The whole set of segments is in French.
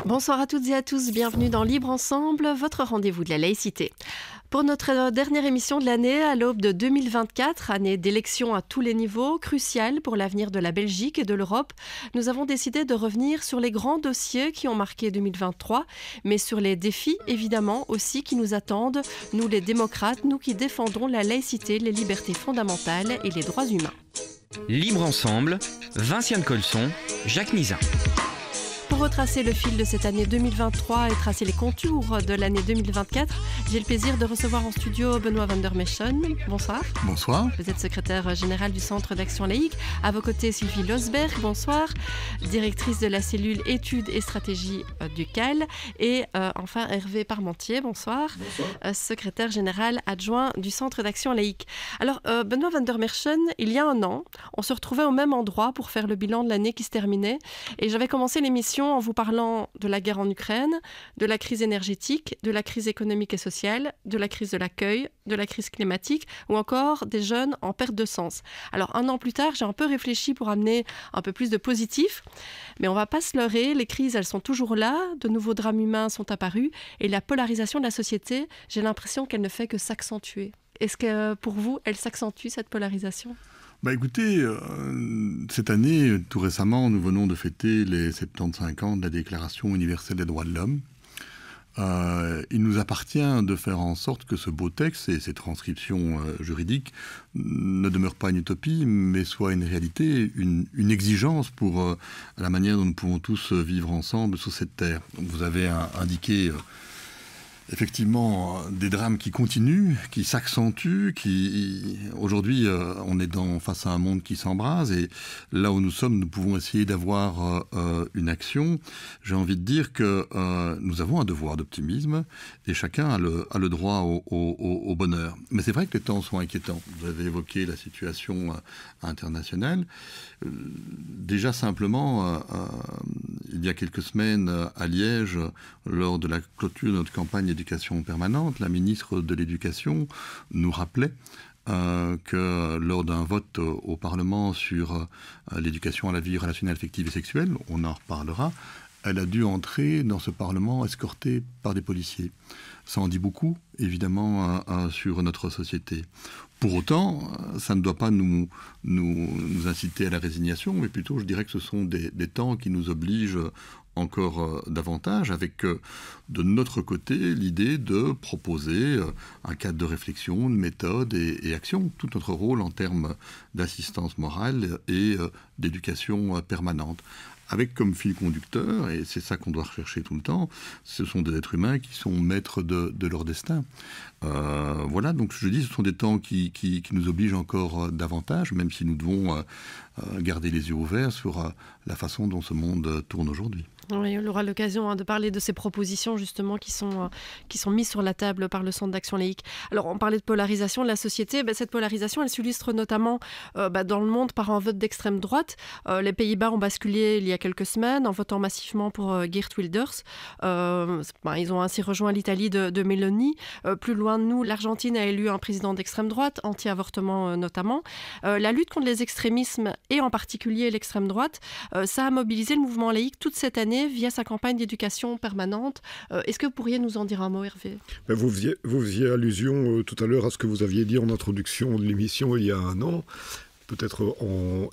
Bonsoir à toutes et à tous, bienvenue dans Libre Ensemble, votre rendez-vous de la laïcité. Pour notre dernière émission de l'année, à l'aube de 2024, année d'élections à tous les niveaux, cruciale pour l'avenir de la Belgique et de l'Europe, nous avons décidé de revenir sur les grands dossiers qui ont marqué 2023, mais sur les défis, évidemment, aussi qui nous attendent, nous les démocrates, nous qui défendons la laïcité, les libertés fondamentales et les droits humains. Libre Ensemble, Vinciane Colson, Jacques Nizan. Pour retracer le fil de cette année 2023 et tracer les contours de l'année 2024, j'ai le plaisir de recevoir en studio Benoît van der Meschen. Bonsoir. Bonsoir. Vous êtes secrétaire général du Centre d'Action Laïque. À vos côtés, Sylvie Losberg. Bonsoir. Directrice de la cellule études et stratégies du CAL. Et enfin, Hervé Parmentier. Bonsoir. Bonsoir. Secrétaire général adjoint du Centre d'Action Laïque. Alors, Benoît van der Meschen, il y a un an, on se retrouvait au même endroit pour faire le bilan de l'année qui se terminait. Et j'avais commencé l'émission en vous parlant de la guerre en Ukraine, de la crise énergétique, de la crise économique et sociale, de la crise de l'accueil, de la crise climatique ou encore des jeunes en perte de sens. Alors un an plus tard, j'ai un peu réfléchi pour amener un peu plus de positif, mais on va pas se leurrer, les crises elles sont toujours là, de nouveaux drames humains sont apparus et la polarisation de la société, j'ai l'impression qu'elle ne fait que s'accentuer. Est-ce que pour vous, elle s'accentue cette polarisation ? Écoutez, cette année, tout récemment, nous venons de fêter les 75 ans de la Déclaration universelle des droits de l'homme. Il nous appartient de faire en sorte que ce beau texte et ces transcriptions juridiques ne demeurent pas une utopie, mais soient une réalité, une exigence pour la manière dont nous pouvons tous vivre ensemble sur cette terre. Donc, vous avez indiqué... effectivement, des drames qui continuent, qui s'accentuent, aujourd'hui, on est face à un monde qui s'embrase et là où nous sommes, nous pouvons essayer d'avoir une action. J'ai envie de dire que nous avons un devoir d'optimisme et chacun a le droit au bonheur. Mais c'est vrai que les temps sont inquiétants. Vous avez évoqué la situation internationale. Déjà simplement, il y a quelques semaines à Liège, lors de la clôture de notre campagne éducation permanente, la ministre de l'Éducation nous rappelait que lors d'un vote au Parlement sur l'éducation à la vie relationnelle, affective et sexuelle, on en reparlera, elle a dû entrer dans ce Parlement escortée par des policiers. Ça en dit beaucoup, évidemment, sur notre société. Pour autant, ça ne doit pas nous inciter à la résignation, mais plutôt, je dirais que ce sont des temps qui nous obligent encore davantage, avec de notre côté l'idée de proposer un cadre de réflexion, de méthode et action, tout notre rôle en termes d'assistance morale et d'éducation permanente. Avec comme fil conducteur, et c'est ça qu'on doit rechercher tout le temps, ce sont des êtres humains qui sont maîtres de leur destin. Voilà, donc je dis, ce sont des temps qui nous obligent encore davantage, même si nous devons garder les yeux ouverts sur la façon dont ce monde tourne aujourd'hui. Oui, on aura l'occasion de parler de ces propositions justement qui sont mises sur la table par le Centre d'Action Laïque. Alors on parlait de polarisation de la société, cette polarisation elle s'illustre notamment dans le monde par un vote d'extrême droite. Les Pays-Bas ont basculé il y a quelques semaines en votant massivement pour Geert Wilders. Ils ont ainsi rejoint l'Italie de Meloni. Plus loin de nous, l'Argentine a élu un président d'extrême droite, anti-avortement notamment. La lutte contre les extrémismes et en particulier l'extrême droite, ça a mobilisé le mouvement laïque toute cette année via sa campagne d'éducation permanente. Est-ce que vous pourriez nous en dire un mot, Hervé ? Vous faisiez allusion tout à l'heure à ce que vous aviez dit en introduction de l'émission il y a un an. Peut-être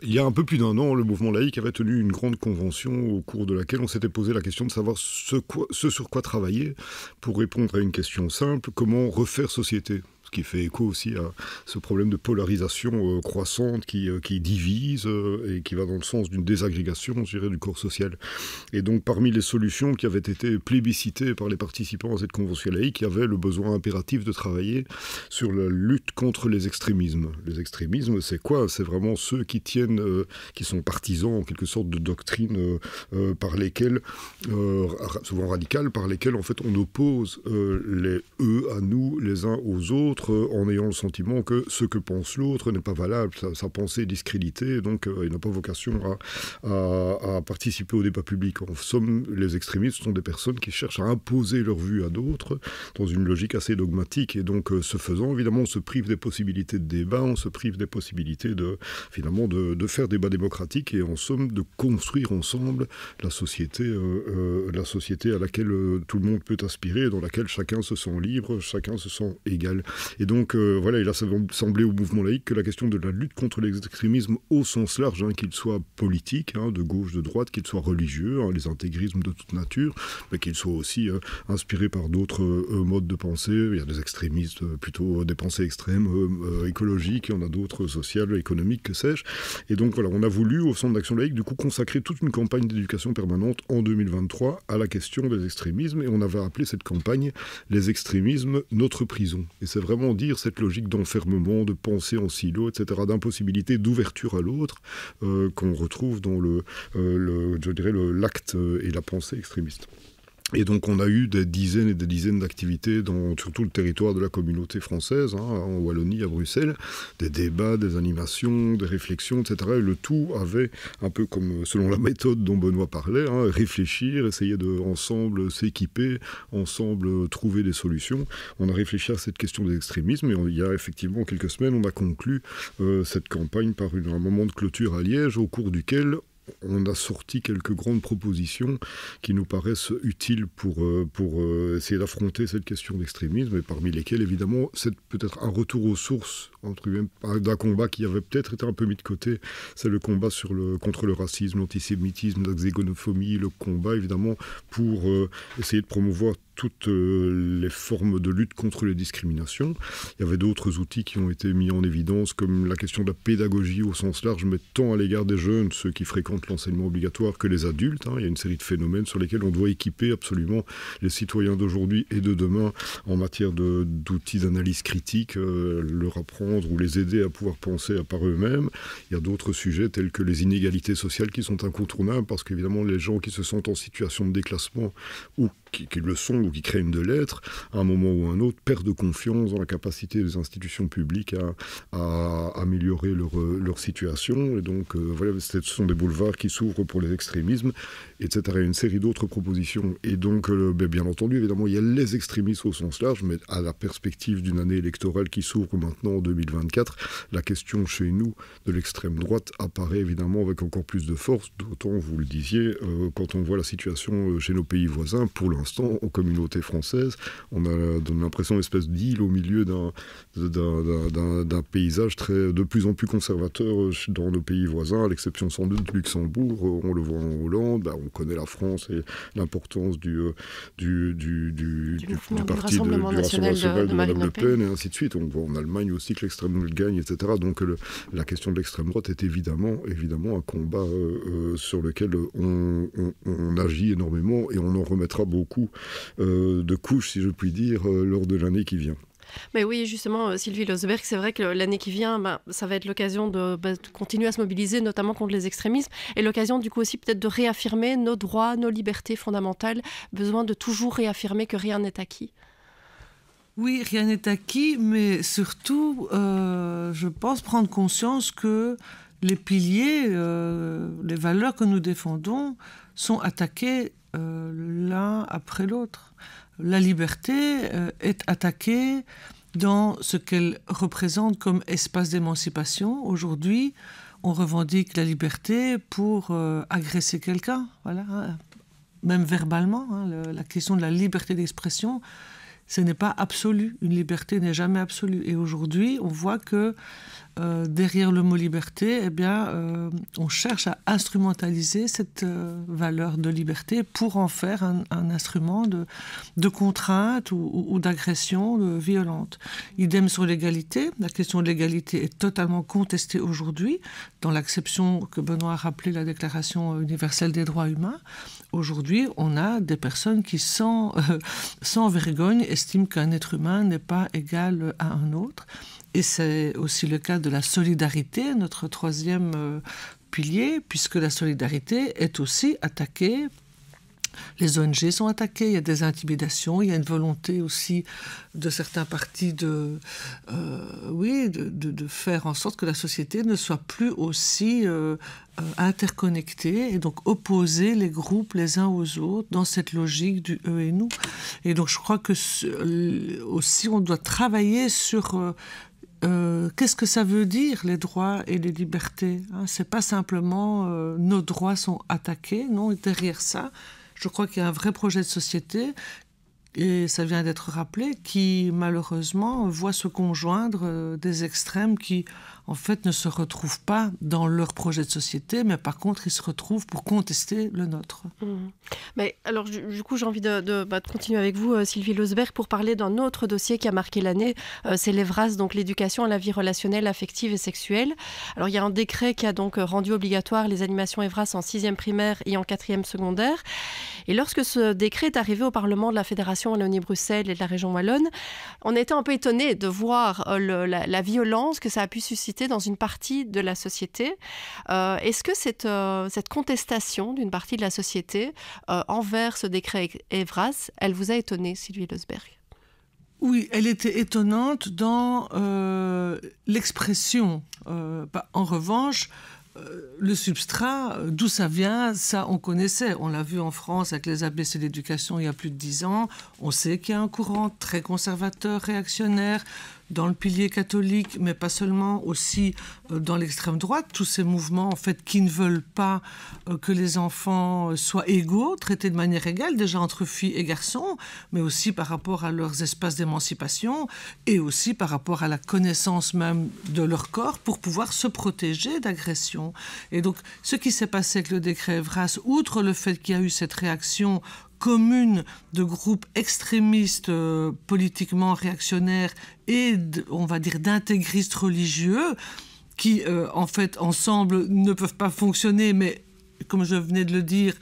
il y a un peu plus d'un an, le mouvement laïque avait tenu une grande convention au cours de laquelle on s'était posé la question de savoir ce sur quoi travailler pour répondre à une question simple, comment refaire société ? Qui fait écho aussi à ce problème de polarisation croissante qui divise et qui va dans le sens d'une désagrégation, je dirais, du corps social. Et donc, parmi les solutions qui avaient été plébiscitées par les participants à cette convention laïque, il y avait le besoin impératif de travailler sur la lutte contre les extrémismes. Les extrémismes, c'est quoi ? C'est vraiment ceux qui qui sont partisans en quelque sorte de doctrines par lesquelles, souvent radicales, par lesquelles en fait on oppose les eux à nous, les uns aux autres, l'autre en ayant le sentiment que ce que pense l'autre n'est pas valable, sa pensée est discréditée, donc il n'a pas vocation à participer au débat public. En somme, les extrémistes sont des personnes qui cherchent à imposer leur vue à d'autres dans une logique assez dogmatique. Et donc, ce faisant, évidemment, on se prive des possibilités de débat, on se prive des possibilités de faire débat démocratique et en somme de construire ensemble la société à laquelle tout le monde peut aspirer, dans laquelle chacun se sent libre, chacun se sent égal. Et donc, il a semblé au mouvement laïque que la question de la lutte contre l'extrémisme au sens large, qu'il soit politique, de gauche, de droite, qu'il soit religieux, les intégrismes de toute nature, mais qu'il soit aussi inspiré par d'autres modes de pensée. Il y a des extrémistes plutôt des pensées extrêmes, écologiques, il y en a d'autres sociales, économiques, que sais-je. Et donc voilà, on a voulu au Centre d'Action Laïque du coup consacrer toute une campagne d'éducation permanente en 2023 à la question des extrémismes, et on avait appelé cette campagne « Les extrémismes, notre prison ». Et c'est vraiment dire cette logique d'enfermement, de pensée en silo, etc., d'impossibilité d'ouverture à l'autre qu'on retrouve dans l'acte et la pensée extrémiste. Et donc on a eu des dizaines et des dizaines d'activités sur tout le territoire de la communauté française, en Wallonie, à Bruxelles, des débats, des animations, des réflexions, etc. Et le tout avait, un peu comme selon la méthode dont Benoît parlait, réfléchir, essayer de ensemble s'équiper, ensemble trouver des solutions. On a réfléchi à cette question des extrémismes et il y a effectivement quelques semaines, on a conclu cette campagne par un moment de clôture à Liège, au cours duquel on a sorti quelques grandes propositions qui nous paraissent utiles pour essayer d'affronter cette question d'extrémisme, et parmi lesquelles, évidemment, c'est peut-être un retour aux sources d'un combat qui avait peut-être été un peu mis de côté. C'est le combat contre le racisme, l'antisémitisme, la xénophobie, le combat, évidemment, pour essayer de promouvoir toutes les formes de lutte contre les discriminations. Il y avait d'autres outils qui ont été mis en évidence, comme la question de la pédagogie au sens large, mais tant à l'égard des jeunes, ceux qui fréquentent l'enseignement obligatoire, que les adultes. Il y a une série de phénomènes sur lesquels on doit équiper absolument les citoyens d'aujourd'hui et de demain en matière d'outils d'analyse critique, leur apprendre ou les aider à pouvoir penser par eux-mêmes. Il y a d'autres sujets tels que les inégalités sociales qui sont incontournables, parce qu'évidemment les gens qui se sentent en situation de déclassement ou qui le sont ou qui craignent de l'être, à un moment ou à un autre, perdent confiance dans la capacité des institutions publiques à améliorer leur situation. Et donc, ce sont des boulevards qui s'ouvrent pour les extrémismes, etc. Il y a une série d'autres propositions. Et donc, bien entendu, évidemment, il y a les extrémismes au sens large, mais à la perspective d'une année électorale qui s'ouvre maintenant en 2024, la question chez nous de l'extrême droite apparaît évidemment avec encore plus de force, d'autant, vous le disiez, quand on voit la situation chez nos pays voisins. Pour l'instant, en communauté française, on a l'impression d'une espèce d'île au milieu d'un paysage de plus en plus conservateur dans nos pays voisins, à l'exception sans doute de Luxembourg. On le voit en Hollande, on connaît la France et l'importance du parti du Rassemblement national de Mme Le Pen, et ainsi de suite. On voit en Allemagne aussi que l'extrême droite gagne, etc. Donc la question de l'extrême droite est évidemment un combat sur lequel on agit énormément, et on en remettra beaucoup de couches, si je puis dire, lors de l'année qui vient. Mais oui, justement, Sylvie Losberg, c'est vrai que l'année qui vient, ça va être l'occasion de continuer à se mobiliser, notamment contre les extrémismes, et l'occasion du coup aussi peut-être de réaffirmer nos droits, nos libertés fondamentales, besoin de toujours réaffirmer que rien n'est acquis. Oui, rien n'est acquis, mais surtout, je pense prendre conscience que les piliers, les valeurs que nous défendons sont attaqués l'un après l'autre. La liberté est attaquée dans ce qu'elle représente comme espace d'émancipation. Aujourd'hui, on revendique la liberté pour agresser quelqu'un, voilà, même verbalement. La question de la liberté d'expression, ce n'est pas absolu. Une liberté n'est jamais absolue. Et aujourd'hui, on voit que derrière le mot liberté, on cherche à instrumentaliser cette valeur de liberté pour en faire un instrument de contrainte ou d'agression violente. Idem sur l'égalité. La question de l'égalité est totalement contestée aujourd'hui dans l'acception que Benoît a rappelé, la Déclaration universelle des droits humains. Aujourd'hui, on a des personnes qui, sans vergogne, estiment qu'un être humain n'est pas égal à un autre. Et c'est aussi le cas de la solidarité, notre troisième pilier, puisque la solidarité est aussi attaquée. Les ONG sont attaquées, il y a des intimidations, il y a une volonté aussi de certains partis de faire en sorte que la société ne soit plus aussi interconnectée et donc opposer les groupes les uns aux autres dans cette logique du eux et nous. Et donc je crois que aussi on doit travailler sur qu'est-ce que ça veut dire les droits et les libertés, hein? C'est pas simplement nos droits sont attaqués, non, et derrière ça, je crois qu'il y a un vrai projet de société, et ça vient d'être rappelé, qui malheureusement voit se conjoindre des extrêmes qui en fait ne se retrouvent pas dans leur projet de société, mais par contre ils se retrouvent pour contester le nôtre. Mais alors du coup j'ai envie de continuer avec vous, Sylvie Losberg, pour parler d'un autre dossier qui a marqué l'année, c'est l'EVRAS, donc l'éducation à la vie relationnelle, affective et sexuelle. Alors il y a un décret qui a donc rendu obligatoire les animations EVRAS en 6e primaire et en 4e secondaire. Et lorsque ce décret est arrivé au Parlement de la Fédération Wallonie-Bruxelles et de la région wallonne, on était un peu étonnés de voir la violence que ça a pu susciter dans une partie de la société. Est-ce que cette contestation d'une partie de la société envers ce décret EVRAS, elle vous a étonné, Sylvie Losberg ? Oui, elle était étonnante dans l'expression. En revanche, le substrat, d'où ça vient, ça on connaissait. On l'a vu en France avec les ABC d'éducation il y a plus de 10 ans. On sait qu'il y a un courant très conservateur, réactionnaire, dans le pilier catholique, mais pas seulement, aussi dans l'extrême droite, tous ces mouvements en fait qui ne veulent pas que les enfants soient égaux, traités de manière égale, déjà entre filles et garçons, mais aussi par rapport à leurs espaces d'émancipation et aussi par rapport à la connaissance même de leur corps pour pouvoir se protéger d'agressions. Et donc, ce qui s'est passé avec le décret EVRAS, outre le fait qu'il y a eu cette réaction commune de groupes extrémistes politiquement réactionnaires et, on va dire, d'intégristes religieux qui, en fait, ensemble, ne peuvent pas fonctionner, mais, comme je venais de le dire,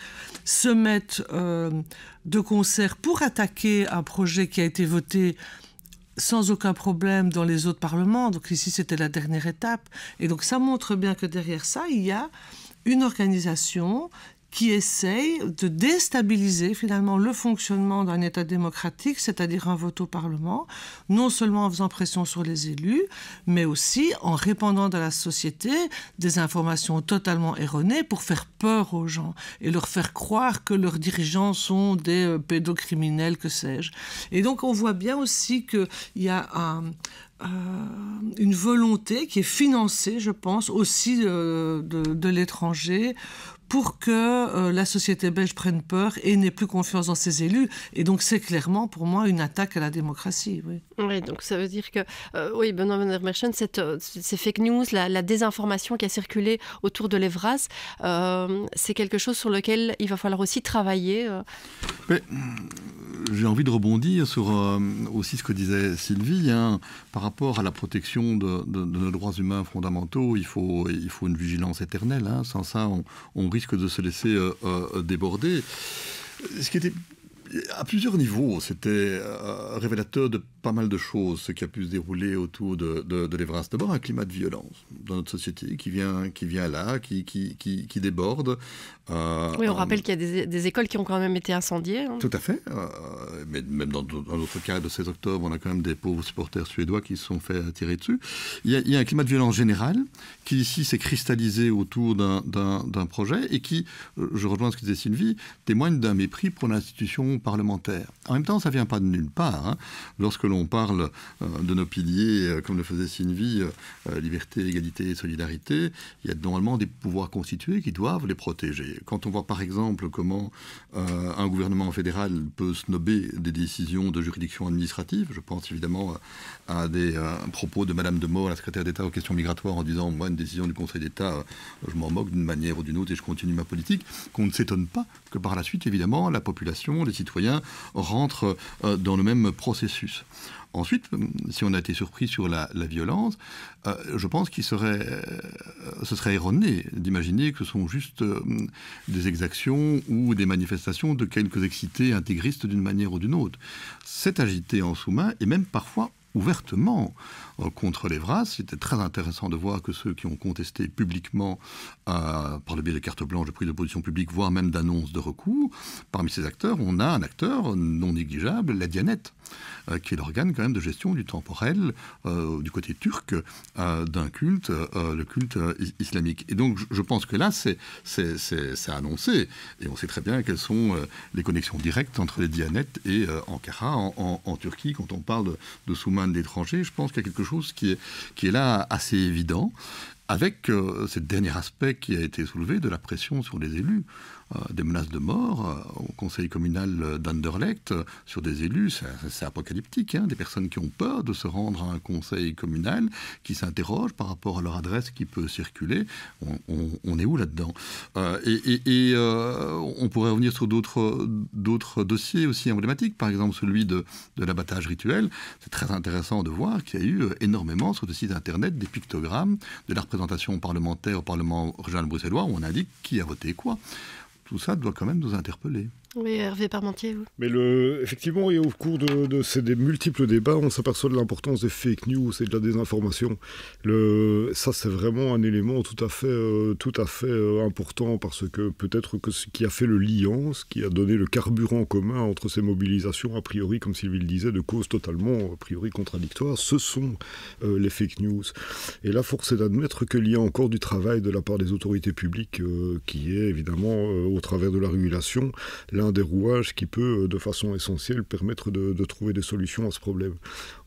se mettent de concert pour attaquer un projet qui a été voté sans aucun problème dans les autres parlements. Donc ici, c'était la dernière étape. Et donc ça montre bien que derrière ça, il y a une organisation qui essaye de déstabiliser finalement le fonctionnement d'un État démocratique, c'est-à-dire un vote au Parlement, non seulement en faisant pression sur les élus, mais aussi en répandant dans la société des informations totalement erronées pour faire peur aux gens et leur faire croire que leurs dirigeants sont des pédocriminels, que sais-je. Et donc on voit bien aussi qu'il y a une volonté qui est financée, je pense, aussi de l'étranger, pour que la société belge prenne peur et n'ait plus confiance dans ses élus. Et donc, c'est clairement, pour moi, une attaque à la démocratie. Oui, oui, donc ça veut dire que, oui, Benoît Van der Merchen, ces fake news, la désinformation qui a circulé autour de l'EVRAS, c'est quelque chose sur lequel il va falloir aussi travailler. Mais, j'ai envie de rebondir sur aussi ce que disait Sylvie, hein, par rapport à la protection de nos droits humains fondamentaux. Il faut une vigilance éternelle. Hein. Sans ça, on risque de se laisser déborder. Ce qui était à plusieurs niveaux, c'était révélateur de pas mal de choses, ce qui a pu se dérouler autour de l'EVRAS. D'abord, un climat de violence dans notre société qui vient là, qui déborde. Oui, on rappelle qu'il y a des écoles qui ont quand même été incendiées. Hein. Tout à fait. Mais même dans d'autres cas, de 16 octobre, on a quand même des pauvres supporters suédois qui se sont fait tirer dessus. Il y a un climat de violence général qui, ici, s'est cristallisé autour d'un projet et qui, je rejoins ce que disait Sylvie, témoigne d'un mépris pour l'institution parlementaire. En même temps, ça ne vient pas de nulle part. Hein. Lorsque l'on parle de nos piliers, comme le faisait Sylvie, liberté, égalité et solidarité, il y a normalement des pouvoirs constitués qui doivent les protéger. Quand on voit par exemple comment un gouvernement fédéral peut snober des décisions de juridiction administrative, je pense évidemment à des propos de Madame de Moore, la secrétaire d'État aux questions migratoires, en disant « moi, une décision du Conseil d'État, je m'en moque d'une manière ou d'une autre et je continue ma politique », qu'on ne s'étonne pas que par la suite, évidemment, la population, les citoyens rentrent dans le même processus. Ensuite, si on a été surpris sur la violence, je pense ce serait erroné d'imaginer que ce sont juste des exactions ou des manifestations de quelques excités intégristes d'une manière ou d'une autre. C'est agité en sous-main et même parfois ouvertement contre les VRAS. C'était très intéressant de voir que ceux qui ont contesté publiquement par le biais de cartes blanches de prise de position publique, voire même d'annonces de recours, parmi ces acteurs, on a un acteur non négligeable, la Diyanet, qui est l'organe quand même de gestion du temporel du côté turc d'un culte, le culte islamique. Et donc je pense que là, c'est annoncé. Et on sait très bien quelles sont les connexions directes entre les Diyanet et Ankara en Turquie. Quand on parle de sous-main d'étrangers, je pense qu'il y a quelque chose qui est là assez évident, avec ce dernier aspect qui a été soulevé de la pression sur les élus, des menaces de mort au conseil communal d'Anderlecht sur des élus, c'est apocalyptique, hein, des personnes qui ont peur de se rendre à un conseil communal, qui s'interrogent par rapport à leur adresse qui peut circuler. On est où là-dedans? On pourrait revenir sur d'autres dossiers aussi emblématiques, par exemple celui de l'abattage rituel. C'est très intéressant de voir qu'il y a eu énormément sur le site internet des pictogrammes de la représentation parlementaire au Parlement régional bruxellois où on indique qui a voté quoi. Tout ça doit quand même nous interpeller. Oui, Hervé Parmentier. Oui. Mais effectivement, et au cours de ces multiples débats, on s'aperçoit de l'importance des fake news et de la désinformation. Ça, c'est vraiment un élément tout à fait important, parce que peut-être que ce qui a fait le liant, ce qui a donné le carburant commun entre ces mobilisations, a priori, comme Sylvie le disait, de causes totalement, a priori, contradictoires, ce sont les fake news. Et là, force est d'admettre qu'il y a encore du travail de la part des autorités publiques, qui est évidemment, au travers de la régulation, l'un des rouages qui peut, de façon essentielle, permettre de trouver des solutions à ce problème.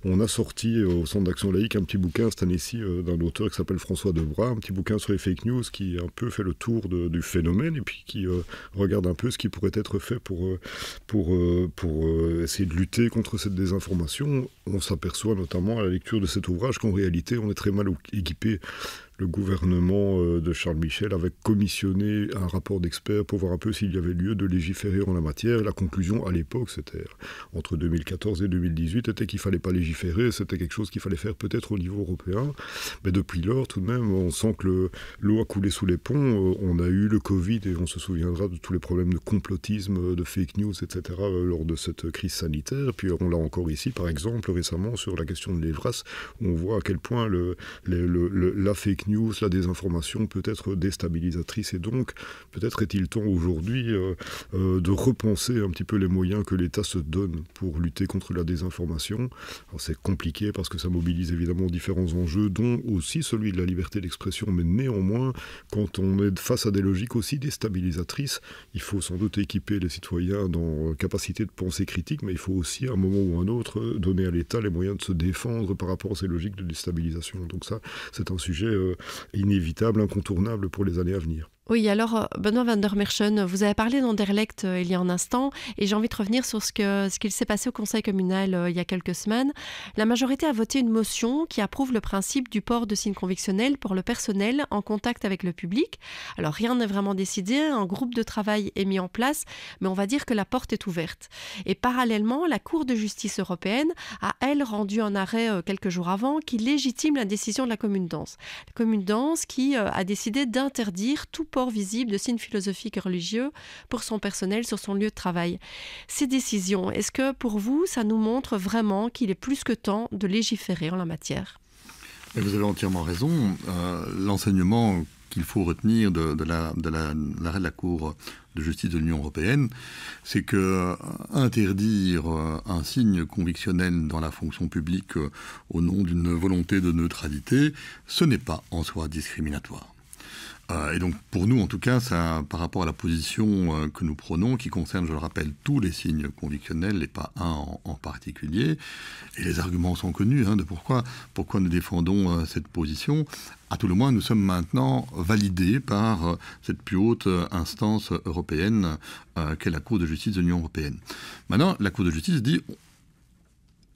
On a sorti au Centre d'Action Laïque un petit bouquin cette année-ci d'un auteur qui s'appelle François Debras, un petit bouquin sur les fake news qui un peu fait le tour du phénomène et puis qui regarde un peu ce qui pourrait être fait pour essayer de lutter contre cette désinformation. On s'aperçoit notamment à la lecture de cet ouvrage qu'en réalité on est très mal équipé. Le gouvernement de Charles Michel avait commissionné un rapport d'experts pour voir un peu s'il y avait lieu de légiférer en la matière. La conclusion à l'époque, c'était entre 2014 et 2018, était qu'il ne fallait pas légiférer, c'était quelque chose qu'il fallait faire peut-être au niveau européen. Mais depuis lors, tout de même, on sent que l'eau a coulé sous les ponts. On a eu le Covid et on se souviendra de tous les problèmes de complotisme, de fake news, etc. lors de cette crise sanitaire. Puis on l'a encore ici, par exemple, récemment, sur la question de l'EVRAS, où on voit à quel point la fake news, la désinformation peut être déstabilisatrice, et donc peut-être est-il temps aujourd'hui de repenser un petit peu les moyens que l'État se donne pour lutter contre la désinformation. Alors c'est compliqué parce que ça mobilise évidemment différents enjeux, dont aussi celui de la liberté d'expression, mais néanmoins, quand on est face à des logiques aussi déstabilisatrices, il faut sans doute équiper les citoyens dans capacité de pensée critique, mais il faut aussi à un moment ou à un autre donner à l'État les moyens de se défendre par rapport à ces logiques de déstabilisation. Donc ça, c'est un sujet inévitable, incontournable pour les années à venir. Oui, alors Benoît van der Merchen, vous avez parlé d'Anderlecht il y a un instant, et j'ai envie de revenir sur ce qu'il s'est passé au Conseil communal il y a quelques semaines. La majorité a voté une motion qui approuve le principe du port de signes convictionnels pour le personnel en contact avec le public. Alors rien n'est vraiment décidé, un groupe de travail est mis en place, mais on va dire que la porte est ouverte. Et parallèlement, la Cour de justice européenne a, elle, rendu un arrêt quelques jours avant qui légitime la décision de la Commune Danse. La Commune Danse qui a décidé d'interdire tout port visible de signes philosophiques et religieux pour son personnel sur son lieu de travail. Ces décisions, est-ce que pour vous, ça nous montre vraiment qu'il est plus que temps de légiférer en la matière? Et vous avez entièrement raison. L'enseignement qu'il faut retenir de l'arrêt de la Cour de justice de l'Union européenne, c'est que interdire un signe convictionnel dans la fonction publique au nom d'une volonté de neutralité, ce n'est pas en soi discriminatoire. Et donc pour nous en tout cas, ça, par rapport à la position que nous prenons, qui concerne, je le rappelle, tous les signes convictionnels et pas un en particulier, et les arguments sont connus de pourquoi nous défendons cette position. À tout le moins, nous sommes maintenant validés par cette plus haute instance européenne qu'est la Cour de justice de l'Union européenne. Maintenant, la Cour de justice dit...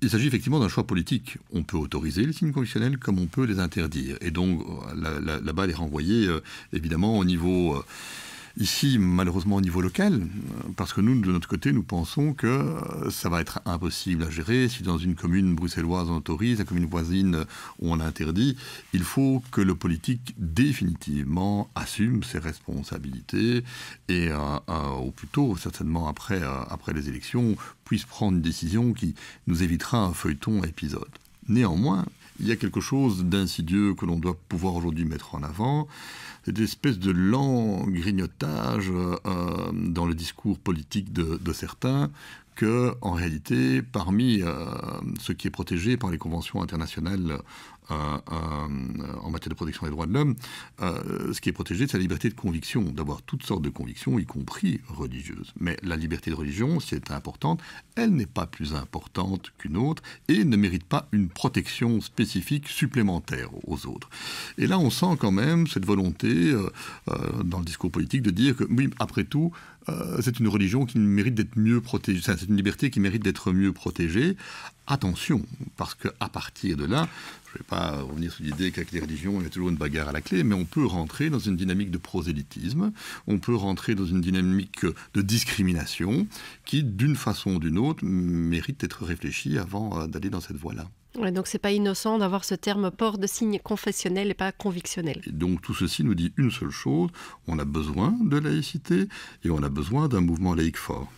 Il s'agit effectivement d'un choix politique. On peut autoriser les signes convictionnels comme on peut les interdire. Et donc, la balle est renvoyée, évidemment, au niveau... Ici, malheureusement, au niveau local, parce que nous, de notre côté, nous pensons que ça va être impossible à gérer. Si dans une commune bruxelloise on autorise, la commune voisine où on interdit, il faut que le politique définitivement assume ses responsabilités et au plus tôt, certainement après les élections, puisse prendre une décision qui nous évitera un feuilleton à épisode. Néanmoins, il y a quelque chose d'insidieux que l'on doit pouvoir aujourd'hui mettre en avant, cette espèce de lent grignotage dans le discours politique de certains, que, en réalité, parmi ce qui est protégé par les conventions internationales en matière de protection des droits de l'homme, ce qui est protégé, c'est la liberté de conviction, d'avoir toutes sortes de convictions, y compris religieuses. Mais la liberté de religion, si elle est importante, elle n'est pas plus importante qu'une autre et ne mérite pas une protection spécifique supplémentaire aux autres. Et là, on sent quand même cette volonté dans le discours politique de dire que, oui, après tout, c'est une religion qui mérite d'être mieux protégée, c'est une liberté qui mérite d'être mieux protégée. Attention, parce qu'à partir de là, je ne vais pas revenir sur l'idée qu'avec les religions, il y a toujours une bagarre à la clé, mais on peut rentrer dans une dynamique de prosélytisme, on peut rentrer dans une dynamique de discrimination qui, d'une façon ou d'une autre, mérite d'être réfléchie avant d'aller dans cette voie-là. Ouais, donc c'est pas innocent d'avoir ce terme port de signe confessionnel et pas convictionnel. Et donc tout ceci nous dit une seule chose, on a besoin de laïcité et on a besoin d'un mouvement laïque fort.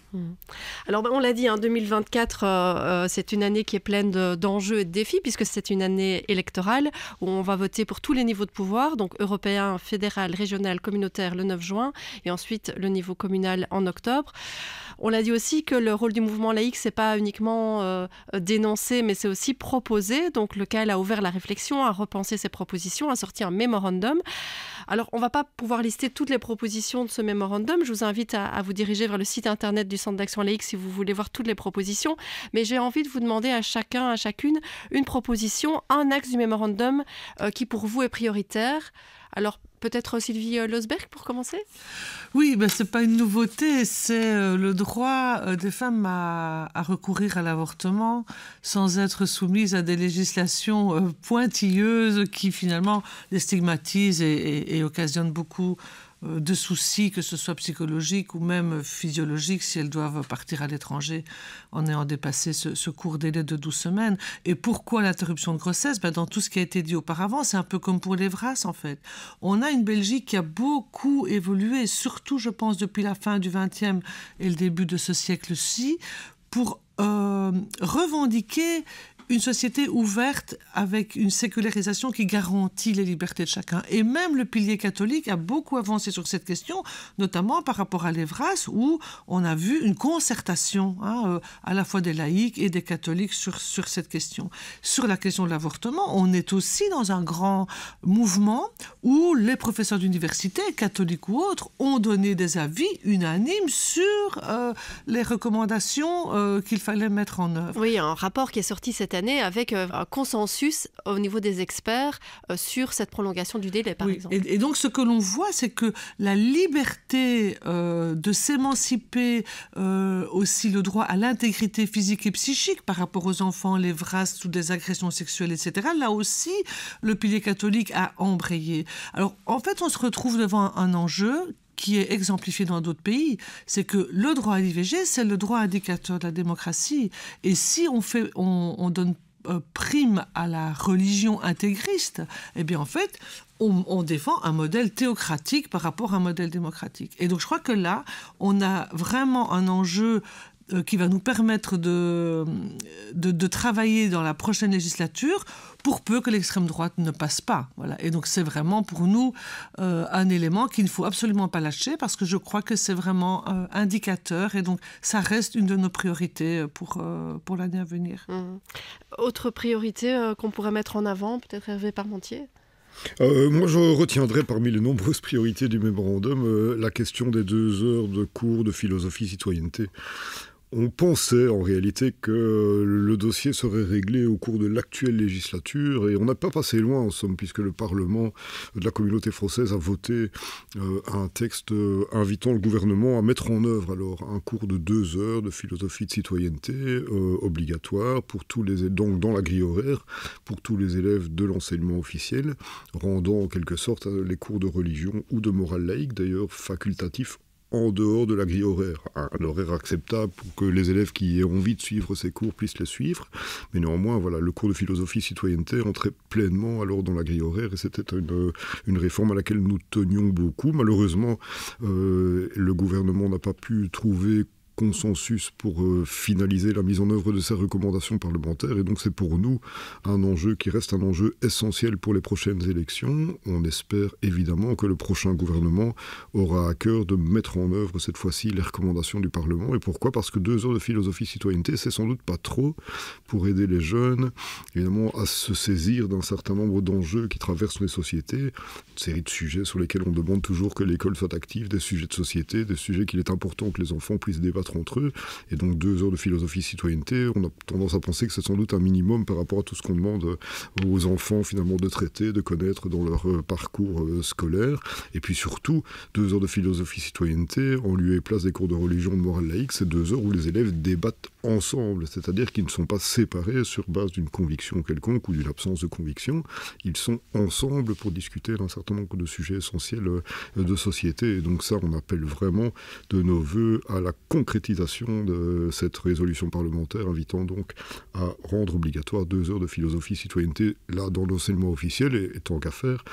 Alors on l'a dit, 2024 c'est une année qui est pleine d'enjeux et de défis puisque c'est une année électorale où on va voter pour tous les niveaux de pouvoir, donc européen, fédéral, régional, communautaire le 9 juin et ensuite le niveau communal en octobre. On l'a dit aussi que le rôle du mouvement laïque, c'est pas uniquement dénoncer, mais c'est aussi proposer. Donc le CAL a ouvert la réflexion, a repensé ses propositions, a sorti un mémorandum. Alors on va pas pouvoir lister toutes les propositions de ce mémorandum. Je vous invite à vous diriger vers le site internet du Centre d'action laïque si vous voulez voir toutes les propositions. Mais j'ai envie de vous demander à chacun, à chacune, une proposition, un axe du mémorandum qui pour vous est prioritaire. Alors peut-être Sylvie Losberg pour commencer ? Oui, ce n'est pas une nouveauté, c'est le droit des femmes à recourir à l'avortement sans être soumises à des législations pointilleuses qui finalement les stigmatisent et occasionnent beaucoup de soucis, que ce soit psychologiques ou même physiologiques, si elles doivent partir à l'étranger en ayant dépassé ce court délai de 12 semaines. Et pourquoi l'interruption de grossesse ? Dans tout ce qui a été dit auparavant, c'est un peu comme pour les VRAS, en fait. On a une Belgique qui a beaucoup évolué, surtout, je pense, depuis la fin du XXe et le début de ce siècle-ci, pour revendiquer une société ouverte avec une sécularisation qui garantit les libertés de chacun. Et même le pilier catholique a beaucoup avancé sur cette question, notamment par rapport à l'Evras, où on a vu une concertation à la fois des laïcs et des catholiques sur cette question. Sur la question de l'avortement, on est aussi dans un grand mouvement où les professeurs d'université, catholiques ou autres, ont donné des avis unanimes sur les recommandations qu'il fallait mettre en œuvre. Oui, un rapport qui est sorti cette année avec un consensus au niveau des experts sur cette prolongation du délai, par exemple. Et donc, ce que l'on voit, c'est que la liberté de s'émanciper, aussi le droit à l'intégrité physique et psychique par rapport aux enfants, les VRAS, ou des agressions sexuelles, etc., là aussi, le pilier catholique a embrayé. Alors, en fait, on se retrouve devant un enjeu qui est exemplifié dans d'autres pays, c'est que le droit à l'IVG, c'est le droit indicateur de la démocratie. Et si on donne prime à la religion intégriste, eh bien en fait, on défend un modèle théocratique par rapport à un modèle démocratique. Et donc je crois que là, on a vraiment un enjeu qui va nous permettre de travailler dans la prochaine législature pour peu que l'extrême droite ne passe pas. Voilà. Et donc c'est vraiment pour nous un élément qu'il ne faut absolument pas lâcher parce que je crois que c'est vraiment indicateur et donc ça reste une de nos priorités pour l'année à venir. Autre priorité qu'on pourrait mettre en avant, peut-être Hervé Parmentier ? Moi, je retiendrai parmi les nombreuses priorités du mémorandum la question des 2 heures de cours de philosophie-citoyenneté. On pensait en réalité que le dossier serait réglé au cours de l'actuelle législature et on n'a pas passé loin en somme puisque le Parlement de la communauté française a voté un texte invitant le gouvernement à mettre en œuvre alors un cours de 2 heures de philosophie de citoyenneté obligatoire pour tous les donc dans la grille horaire pour tous les élèves de l'enseignement officiel, rendant en quelque sorte les cours de religion ou de morale laïque d'ailleurs facultatifs en dehors de la grille horaire. Un horaire acceptable pour que les élèves qui ont envie de suivre ces cours puissent les suivre. Mais néanmoins, voilà, le cours de philosophie-citoyenneté rentrait pleinement alors dans la grille horaire et c'était une réforme à laquelle nous tenions beaucoup. Malheureusement, le gouvernement n'a pas pu trouver consensus pour finaliser la mise en œuvre de ces recommandations parlementaires. Et donc c'est pour nous un enjeu qui reste un enjeu essentiel pour les prochaines élections. On espère évidemment que le prochain gouvernement aura à cœur de mettre en œuvre cette fois-ci les recommandations du Parlement. Et pourquoi ? Parce que 2 heures de philosophie citoyenneté, c'est sans doute pas trop pour aider les jeunes, évidemment, à se saisir d'un certain nombre d'enjeux qui traversent les sociétés. Une série de sujets sur lesquels on demande toujours que l'école soit active, des sujets de société, des sujets qu'il est important que les enfants puissent débattre entre eux. Et donc 2 heures de philosophie citoyenneté, on a tendance à penser que c'est sans doute un minimum par rapport à tout ce qu'on demande aux enfants finalement de traiter, de connaître dans leur parcours scolaire. Et puis surtout, 2 heures de philosophie citoyenneté, en lieu et place des cours de religion, de morale laïque, c'est 2 heures où les élèves débattent ensemble, c'est-à-dire qu'ils ne sont pas séparés sur base d'une conviction quelconque ou d'une absence de conviction. Ils sont ensemble pour discuter d'un certain nombre de sujets essentiels de société. Et donc ça, on appelle vraiment de nos voeux à la concrétisation de cette résolution parlementaire, invitant donc à rendre obligatoire 2 heures de philosophie citoyenneté là dans l'enseignement officiel. Et tant qu'à faire,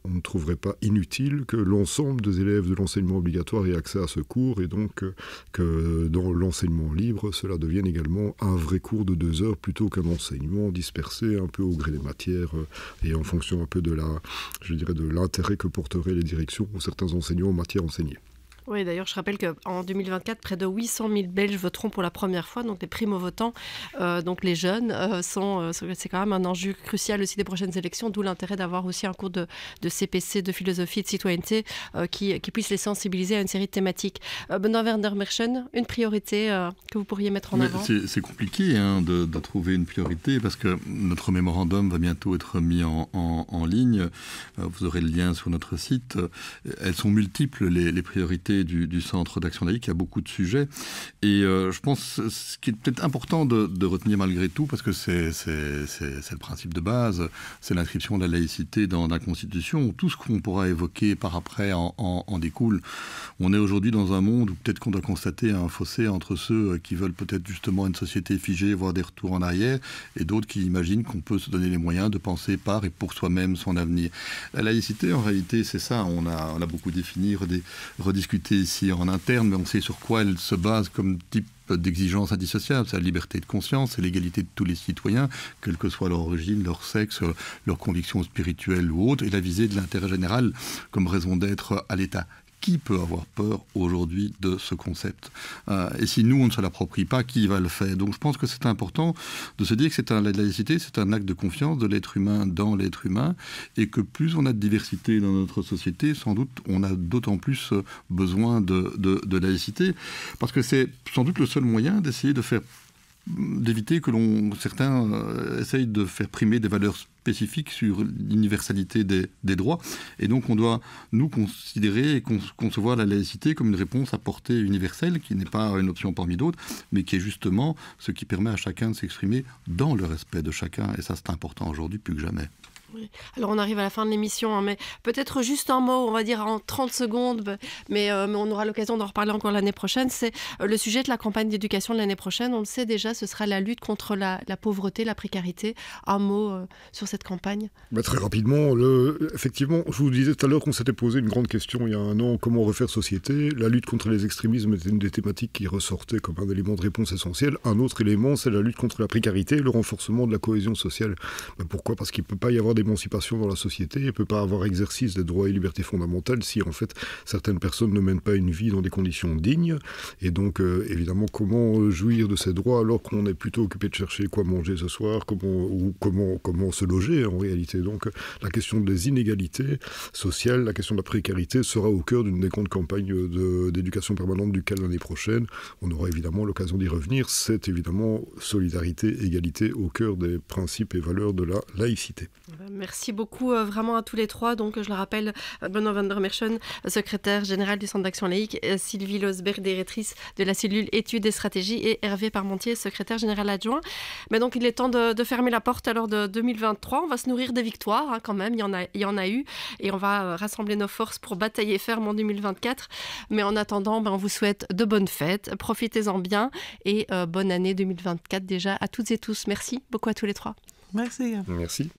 on ne trouverait pas inutile que l'ensemble des élèves de l'enseignement obligatoire aient accès à ce cours et donc que dans l'enseignement libre, cela devienne également un vrai cours de 2 heures plutôt qu'un enseignement dispersé un peu au gré des matières et en fonction un peu de l'intérêt que porteraient les directions ou certains enseignants en matière enseignée. Oui, d'ailleurs, je rappelle qu'en 2024, près de 800 000 Belges voteront pour la première fois, donc les primo-votants, donc les jeunes, c'est quand même un enjeu crucial aussi des prochaines élections, d'où l'intérêt d'avoir aussi un cours de CPC, de philosophie, de citoyenneté, qui puisse les sensibiliser à une série de thématiques. Benoît Werner-Merchen, une priorité que vous pourriez mettre en avant ? C'est compliqué de trouver une priorité, parce que notre mémorandum va bientôt être mis en ligne. Vous aurez le lien sur notre site. Elles sont multiples, les priorités du Centre d'Action Laïque. Il y a beaucoup de sujets. Et je pense ce qui est peut-être important de retenir malgré tout, parce que c'est le principe de base, c'est l'inscription de la laïcité dans la Constitution. Tout ce qu'on pourra évoquer par après en découle. On est aujourd'hui dans un monde où peut-être qu'on doit constater un fossé entre ceux qui veulent peut-être justement une société figée, voire des retours en arrière, et d'autres qui imaginent qu'on peut se donner les moyens de penser par et pour soi-même son avenir. La laïcité, en réalité, c'est ça. On a beaucoup défini, rediscuté ici en interne, mais on sait sur quoi elle se base comme type d'exigence indissociable. C'est la liberté de conscience, c'est l'égalité de tous les citoyens, quelle que soit leur origine, leur sexe, leur conviction spirituelle ou autre, et la visée de l'intérêt général comme raison d'être à l'État. Qui peut avoir peur aujourd'hui de ce concept ? Et si nous, on ne se l'approprie pas, qui va le faire ? Donc je pense que c'est important de se dire que la laïcité, c'est un acte de confiance de l'être humain dans l'être humain, et que plus on a de diversité dans notre société, sans doute on a d'autant plus besoin de laïcité, parce que c'est sans doute le seul moyen d'essayer d'éviter que certains essayent de faire primer des valeurs spécifiques sur l'universalité des droits. Et donc on doit, nous, considérer et concevoir la laïcité comme une réponse à portée universelle, qui n'est pas une option parmi d'autres, mais qui est justement ce qui permet à chacun de s'exprimer dans le respect de chacun. Et ça, c'est important aujourd'hui plus que jamais. Oui. Alors on arrive à la fin de l'émission, mais peut-être juste un mot, on va dire en 30 secondes, mais on aura l'occasion d'en reparler encore l'année prochaine. C'est le sujet de la campagne d'éducation de l'année prochaine. On le sait déjà, ce sera la lutte contre la pauvreté, la précarité. Un mot sur cette campagne ? Très rapidement, effectivement, je vous disais tout à l'heure qu'on s'était posé une grande question il y a un an, comment refaire société ? La lutte contre les extrémismes était une des thématiques qui ressortait comme un élément de réponse essentiel. Un autre élément, c'est la lutte contre la précarité et le renforcement de la cohésion sociale. Pourquoi ? Parce qu'il ne peut pas y avoir d'émancipation dans la société, il ne peut pas avoir exercice des droits et libertés fondamentales si en fait certaines personnes ne mènent pas une vie dans des conditions dignes. Et donc évidemment, comment jouir de ces droits alors qu'on est plutôt occupé de chercher quoi manger ce soir, comment se loger en réalité. Donc la question des inégalités sociales, la question de la précarité sera au cœur d'une des grandes campagnes d'éducation permanente du CAL l'année prochaine. On aura évidemment l'occasion d'y revenir. C'est évidemment solidarité, égalité au cœur des principes et valeurs de la laïcité. Merci beaucoup vraiment à tous les trois. Donc, je le rappelle, Benoît Werner-Merchen, secrétaire général du Centre d'Action Laïque, Sylvie Losberg, directrice de la cellule études et stratégies, et Hervé Parmentier, secrétaire général adjoint. Mais donc, il est temps de fermer la porte alors de 2023. On va se nourrir des victoires quand même, il y en a eu, et on va rassembler nos forces pour batailler ferme en 2024. Mais en attendant, on vous souhaite de bonnes fêtes, profitez-en bien, et bonne année 2024 déjà à toutes et tous. Merci beaucoup à tous les trois. Merci. Merci.